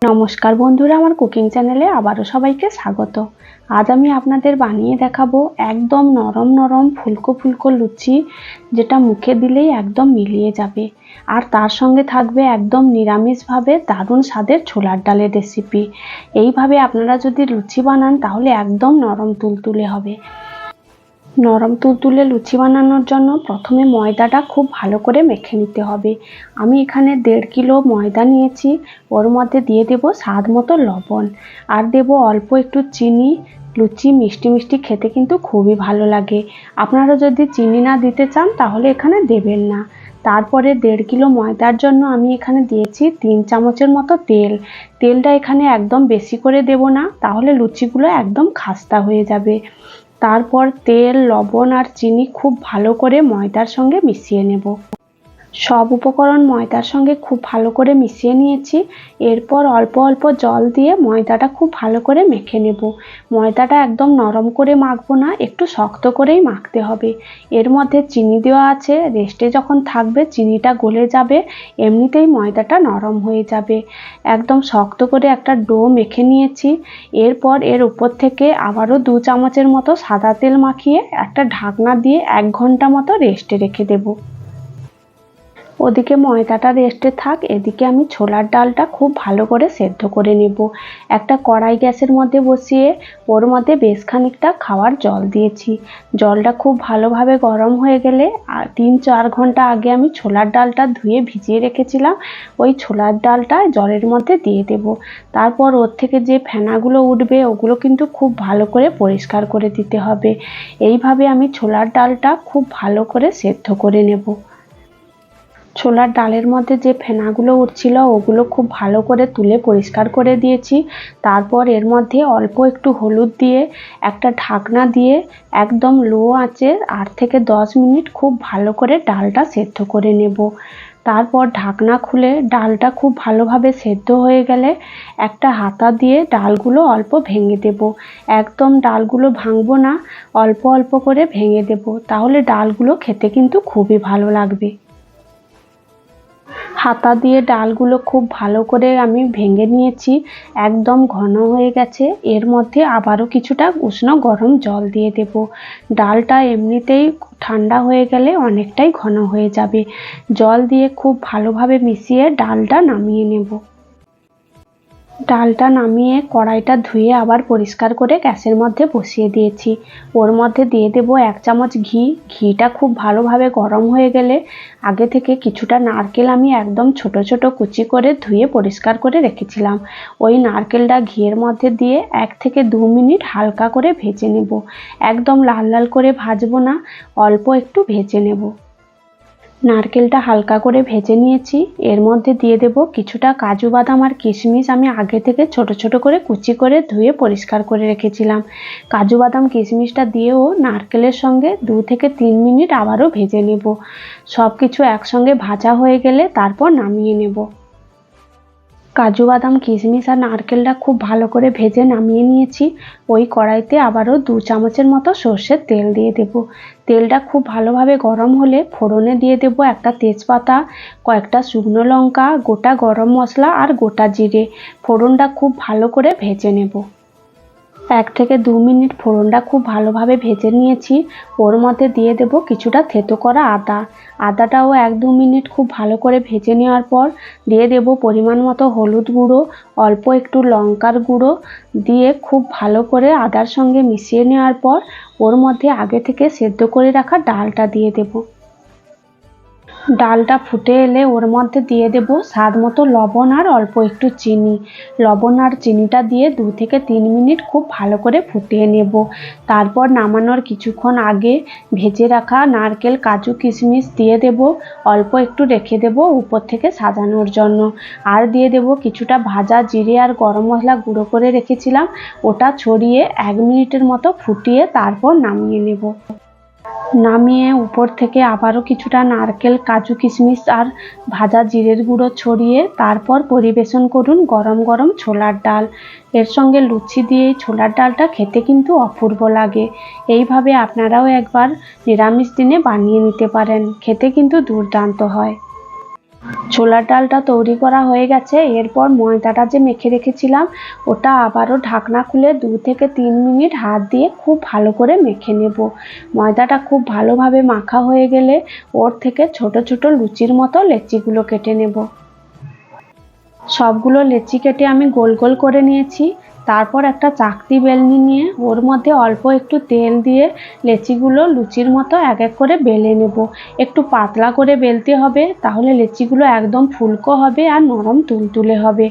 নমস্কার বন্ধুরা, আমার কুকিং চ্যানেলে আবারও সবাইকে স্বাগত। আজ আমি আপনাদের বানিয়ে দেখাবো একদম নরম নরম ফুলকো ফুলকো লুচি, যেটা মুখে দিলেই একদম মিলিয়ে যাবে। আর তার সঙ্গে থাকবে একদম নিরামিষভাবে দারুণ স্বাদের ছোলার ডালের রেসিপি। এইভাবে আপনারা যদি লুচি বানান তাহলে একদম নরম তুলতুলে হবে। নরম তুলতুলে লুচি বানানোর জন্য প্রথমে ময়দাটা খুব ভালো করে মেখে নিতে হবে। আমি এখানে 1.5 কিলো ময়দা নিয়েছি। ওর মধ্যে দিয়ে দেব স্বাদ মতো লবণ, আর দেব অল্প একটু চিনি। লুচি মিষ্টি মিষ্টি খেতে কিন্তু খুবই ভালো লাগে। আপনারা যদি চিনি না দিতে চান তাহলে এখানে দেবেন না। তারপরে 1.5 কিলো ময়দার জন্য আমি এখানে দিয়েছি 3 চামচের মতো তেল। তেলটা এখানে একদম বেশি করে দেব না, তাহলে লুচিগুলো একদম খাস্তা হয়ে যাবে। তারপর তেল, লবণ আর চিনি খুব ভালো করে ময়দার সঙ্গে মিশিয়ে নেব। সব উপকরণ ময়দার সঙ্গে খুব ভালো করে মিশিয়ে নিয়েছি। এরপর অল্প অল্প জল দিয়ে ময়দাটা খুব ভালো করে মেখে নেব। ময়দাটা একদম নরম করে মাখবো না, একটু শক্ত করেই মাখতে হবে। এর মধ্যে চিনি দেওয়া আছে, রেস্টে যখন থাকবে চিনিটা গলে যাবে, এমনিতেই ময়দাটা নরম হয়ে যাবে। একদম শক্ত করে একটা ডো মেখে নিয়েছি। এরপর এর উপর থেকে আবারও 2 চামচের মতো সাদা তেল মাখিয়ে একটা ঢাকনা দিয়ে 1 ঘন্টা মতো রেস্টে রেখে দেব। ওদিকে ময়দাটা রেস্টে থাক, এদিকে আমি ছোলার ডালটা খুব ভালো করে সেদ্ধ করে নেব। একটা কড়াই গ্যাসের মধ্যে বসিয়ে ওর মধ্যে বেশ খানিকটা খাওয়ার জল দিয়েছি। জলটা খুব ভালোভাবে গরম হয়ে গেলে 3-4 ঘন্টা আগে আমি ছোলার ডালটা ধুয়ে ভিজিয়ে রেখেছিলাম, ওই ছোলার ডালটা জলের মধ্যে দিয়ে দেব। তারপর ওর থেকে যে ফেনাগুলো উঠবে ওগুলো কিন্তু খুব ভালো করে পরিষ্কার করে দিতে হবে। এইভাবে আমি ছোলার ডালটা খুব ভালো করে সেদ্ধ করে নেব। ছোলার ডালের মধ্যে যে ফেনাগুলো উঠছিল ওগুলো খুব ভালো করে তুলে পরিষ্কার করে দিয়েছি। তারপর এর মধ্যে অল্প একটু হলুদ দিয়ে একটা ঢাকনা দিয়ে একদম লো আঁচে 8 থেকে 10 মিনিট খুব ভালো করে ডালটা সেদ্ধ করে নেব। তারপর ঢাকনা খুলে ডালটা খুব ভালোভাবে সেদ্ধ হয়ে গেলে একটা হাতা দিয়ে ডালগুলো অল্প ভেঙে দেব। একদম ডালগুলো ভাঙবো না, অল্প অল্প করে ভেঙে দেব, তাহলে ডালগুলো খেতে কিন্তু খুবই ভালো লাগবে। হাতা দিয়ে ডালগুলো খুব ভালো করে আমি ভেঙে নিয়েছি। একদম ঘন হয়ে গেছে। এর মধ্যে আবারও কিছুটা উষ্ণ গরম জল দিয়ে দেব। ডালটা এমনিতেই ঠান্ডা হয়ে গেলে অনেকটাই ঘন হয়ে যাবে। জল দিয়ে খুব ভালোভাবে মিশিয়ে ডালটা নামিয়ে নেব। ডালটা নামিয়ে কড়াইটা ধুয়ে আবার পরিষ্কার করে গ্যাসের মধ্যে বসিয়ে দিয়েছি। ওর মধ্যে দিয়ে দেব 1 চামচ ঘি। ঘিটা খুব ভালোভাবে গরম হয়ে গেলে আগে থেকে কিছুটা নারকেল আমি একদম ছোট ছোট কুচি করে ধুয়ে পরিষ্কার করে রেখেছিলাম, ওই নারকেলটা ঘিয়ের মধ্যে দিয়ে 1 থেকে 2 মিনিট হালকা করে ভেজে নেব। একদম লাল লাল করে ভাজবো না, অল্প একটু ভেজে নেব। নারকেলটা হালকা করে ভেজে নিয়েছি। এর মধ্যে দিয়ে দেব কিছুটা কাজু বাদাম আর কিশমিশ, আমি আগে থেকে ছোট ছোট করে কুচি করে ধুয়ে পরিষ্কার করে রেখেছিলাম। কাজু বাদাম কিশমিশটা দিয়েও নারকেলের সঙ্গে 2 থেকে 3 মিনিট আবারও ভেজে নেব। সব কিছু একসঙ্গে ভাজা হয়ে গেলে তারপর নামিয়ে নেব। কাজু বাদাম কিশমিশ আর নারকেলটা খুব ভালো করে ভেজে নামিয়ে নিয়েছি। ওই কড়াইতে আবারও 2 চামচের মতো সর্ষের তেল দিয়ে দেব। তেলটা খুব ভালোভাবে গরম হলে ফোড়নে দিয়ে দেব একটা তেজপাতা, কয়েকটা শুকনো লঙ্কা, গোটা গরম মশলা আর গোটা জিরে। ফোড়নটা খুব ভালো করে ভেজে নেব। 1 থেকে 2 মিনিট ফোড়নটা খুব ভালোভাবে ভেজে নিয়েছি। ওর মধ্যে দিয়ে দেব কিছুটা থেতো করা আদা। আদাটাও 1-2 মিনিট খুব ভালো করে ভেজে নেওয়ার পর দিয়ে দেব পরিমাণ মতো হলুদ গুঁড়ো, অল্প একটু লঙ্কার গুঁড়ো দিয়ে খুব ভালো করে আদার সঙ্গে মিশিয়ে নেওয়ার পর ওর মধ্যে আগে থেকে সেদ্ধ করে রাখা ডালটা দিয়ে দেব। ডালটা ফুটে এলে ওর মধ্যে দিয়ে দেব স্বাদ মতো লবণ আর অল্প একটু চিনি। লবণ আর চিনিটা দিয়ে 2 থেকে 3 মিনিট খুব ভালো করে ফুটিয়ে নেব। তারপর নামানোর কিছুক্ষণ আগে ভেজে রাখা নারকেল, কাজু, কিশমিশ দিয়ে দেব। অল্প একটু রেখে দেব উপর থেকে সাজানোর জন্য। আর দিয়ে দেব কিছুটা ভাজা জিরে আর গরম মশলা গুঁড়ো করে রেখেছিলাম, ওটা ছড়িয়ে 1 মিনিটের মতো ফুটিয়ে তারপর নামিয়ে নেব। নামিয়ে উপর থেকে আবারও কিছুটা নারকেল, কাজু, কিশমিশ আর ভাজা জিরের গুঁড়ো ছড়িয়ে তারপর পরিবেশন করুন গরম গরম ছোলার ডাল। এর সঙ্গে লুচি দিয়ে এই ছোলার ডালটা খেতে কিন্তু অপূর্ব লাগে। এইভাবে আপনারাও একবার নিরামিষ দিনে বানিয়ে নিতে পারেন, খেতে কিন্তু দুর্দান্ত হয়। ছোলার ডালটা তৈরি করা হয়ে গেছে। এরপর ময়দাটা যে মেখে রেখেছিলাম ওটা আবারও ঢাকনা খুলে 2 থেকে 3 মিনিট হাত দিয়ে খুব ভালো করে মেখে নেব। ময়দাটা খুব ভালোভাবে মাখা হয়ে গেলে ওর থেকে ছোট ছোট লুচির মতো লেচিগুলো কেটে নেব। সবগুলো লেচি কেটে আমি গোল গোল করে নিয়েছি। তারপর একটা চাকতি বেলনি নিয়ে ওর মধ্যে অল্প একটু তেল দিয়ে লেচিগুলো লুচির মতো এক এক করে বেলে নেব। একটু পাতলা করে বেলতে হবে, তাহলে লেচিগুলো একদম ফুলকো হবে আর নরম তুলতুলে হবে।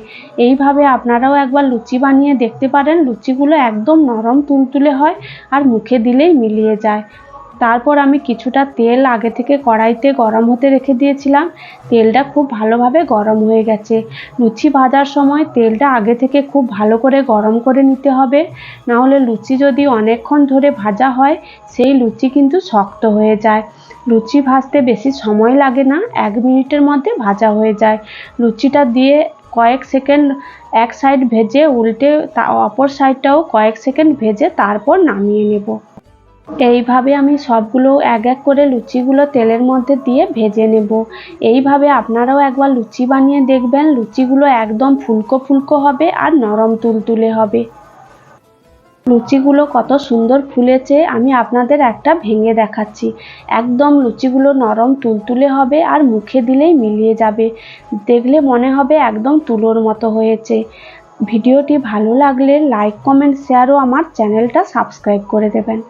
এইভাবে আপনারাও একবার লুচি বানিয়ে দেখতে পারেন। লুচিগুলো একদম নরম তুলতুলে হয় আর মুখে দিলেই মিলিয়ে যায়। তারপর আমি কিছুটা তেল আগে থেকে কড়াইতে গরম হতে রেখে দিয়েছিলাম। তেলটা খুব ভালোভাবে গরম হয়ে গেছে। লুচি ভাজার সময় তেলটা আগে থেকে খুব ভালো করে গরম করে নিতে হবে, না হলে লুচি যদি অনেকক্ষণ ধরে ভাজা হয় সেই লুচি কিন্তু শক্ত হয়ে যায়। লুচি ভাজতে বেশি সময় লাগে না, 1 মিনিটের মধ্যে ভাজা হয়ে যায়। লুচিটা দিয়ে কয়েক সেকেন্ড এক সাইড ভেজে উল্টে অপর সাইডটাও কয়েক সেকেন্ড ভেজে তারপর নামিয়ে নেব। এইভাবে আমি সবগুলো এক এক করে লুচিগুলো তেলের মধ্যে দিয়ে ভেজে নেব। এইভাবে আপনারাও একবার লুচি বানিয়ে দেখবেন। লুচিগুলো একদম ফুলকো ফুলকো হবে আর নরম তুলতুলে হবে। লুচিগুলো কত সুন্দর ফুলেছে, আমি আপনাদের একটা ভেঙে দেখাচ্ছি। একদম লুচিগুলো নরম তুলতুলে হবে আর মুখে দিলেই মিলিয়ে যাবে। দেখলে মনে হবে একদম তুলোর মতো হয়েছে। ভিডিওটি ভালো লাগলে লাইক, কমেন্ট, শেয়ার ও আমার চ্যানেলটা সাবস্ক্রাইব করে দেবেন।